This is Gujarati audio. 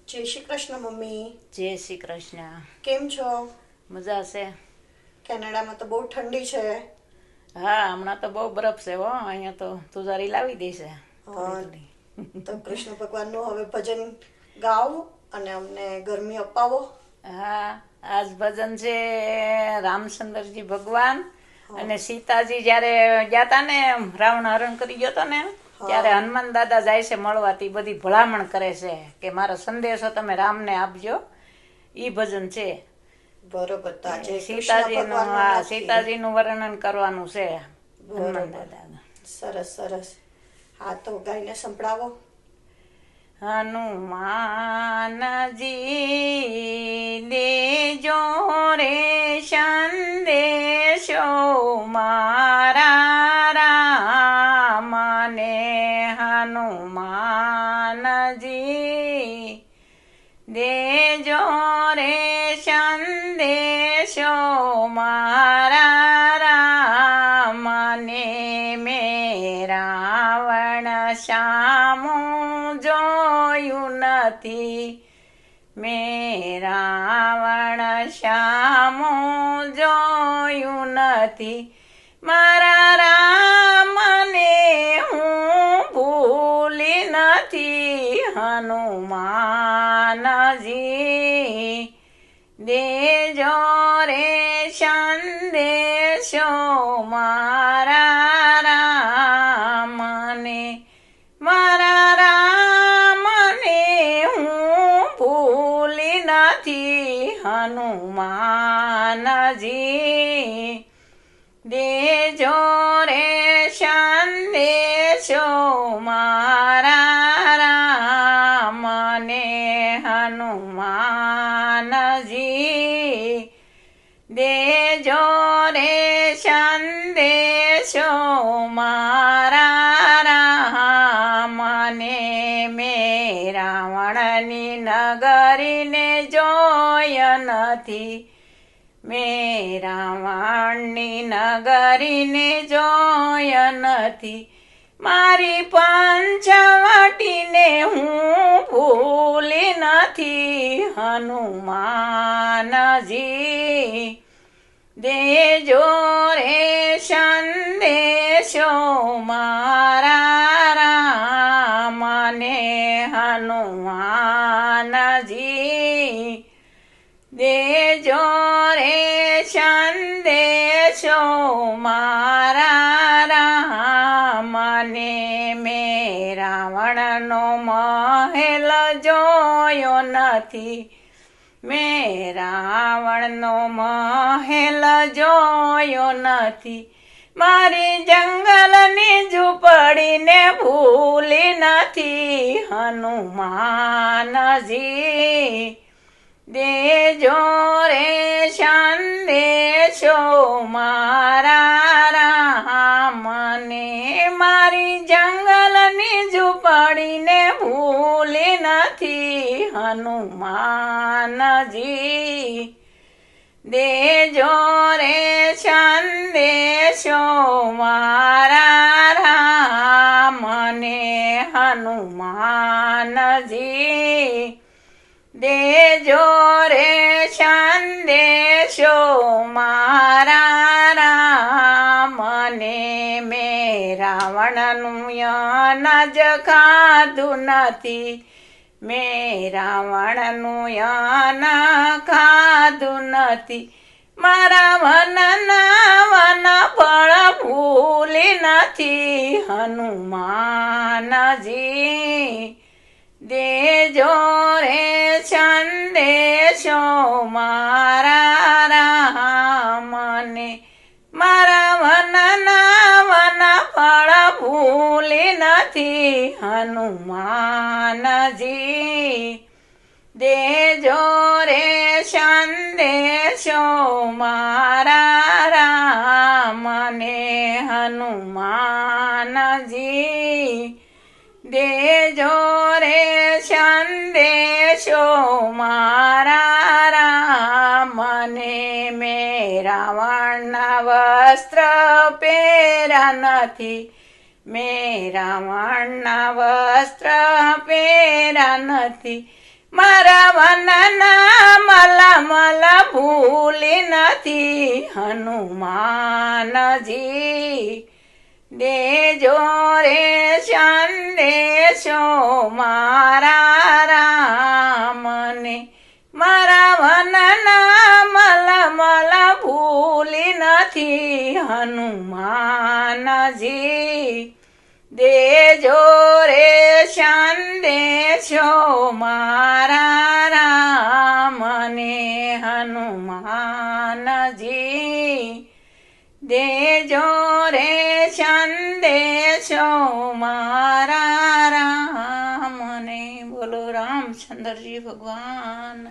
જય શ્રી કૃષ્ણ મમ્મી. જય શ્રી કૃષ્ણ. કેમ છો? મજા છે? કેનેડામાં તો બહુ ઠંડી છે. હા, હમણાં તો બહુ બરફ છે હો. અહીંયા તો તુજારી લાવી દેશે હા, થોડી થોડી. તો કૃષ્ણ ભગવાનનું હવે ભજન ગાઓ અને અમને ગરમી અપાવો. હા, આજ ભજન છે રામચંદ્રજી ભગવાન હા. અને સીતાજી જ્યારે ગયા તા ને, રાવણ હરણ કરી ગયો તો ને, ત્યારે હા. હનુમાન દાદા જાય છે મળવાથી, બધી ભલામણ કરે છે કે મારો સંદેશો તમે રામને આપજો. ઈ ભજન છે. બરોબર. તો આજે કૃષ્ણ સીતાજીનું, ભગવાનનું હા, નાખીએ. સીતાજીનું વર્ણન કરવાનું છે હનુમાન બરોબર. દાદા. સરસ સરસ. હા, તો ગાઈને સંભળાવો. હનુમાનજી દેજો રે સંદેશો મારા રામને. હનુમાનજી દેજો રે સંદેશો મારા રામને. મેં રાવણ સામું જોયું નથી, મેં રાવણ સામું જોયું નથી. મારા રામને હું ભૂલી નથી. હનુમાનજી દેજો રે સંદેશો મારા રામને. મારા રામને હું ભૂલી નથી. હનુમાનજી દેજો રે સંદેશો મારા રામને. હનુમાનજી દેજો રે સંદેશો મારા રામને. મેં રાવણની નગરીને જોય નથી, મેં રાવણની નગરીને જોય નથી. મારી પંચવટીને હું ભૂલી નથી. હનુમાનજી દેજો રે સંદેશો મારા રામને. હનુમાનજી દેજો રે સંદેશો મારા રામને. મેં રાવણનો મહેલ જોયો નથી, મેં રાવણનો મહેલ જોયો નથી. મારી જંગલની ઝૂંપડીને ભૂલી નથી. હનુમાનજી દેજો રે સંદેશો મારા રામને. મારી જંગલની ઝૂંપડીને ભૂલી નથી. હનુમાનજી દેજો રે સંદેશો મારા રામને. હનુમાનજી દેજો રે સંદેશો મારા રામને. મેં રાવણનું અનાજ ખાધું નથી, મેં રાવણનું અન્ન ખાધું નથી. મારા વન ફળ ભૂલી નથી. હનુમાનજી દેજો રે સંદેશો મારા રામને. મારા વન ફળ ભૂલી નથી. હનુમાનજી દેજો રે સંદેશો મારા રામને. હનુમાનજી દેજો રે સંદેશો મારા રામને. મેં રાવણના વસ્ત્ર પહેર્યા નથી, મેં રાવણના વસ્ત્ર પહેર્યા નથી. મારા વનના મલમલ ભૂલી નથી હનુમાનજી દેજો રે સંદેશો મારા રામને મારા વનના મલમલ ભૂલી નથી હનુમાનજી દેજો રે સંદેશો મારા રામને હનુમાનજી દેજો રે સંદેશો મારા રામને. બોલો રામચંદ્રજી ભગવાન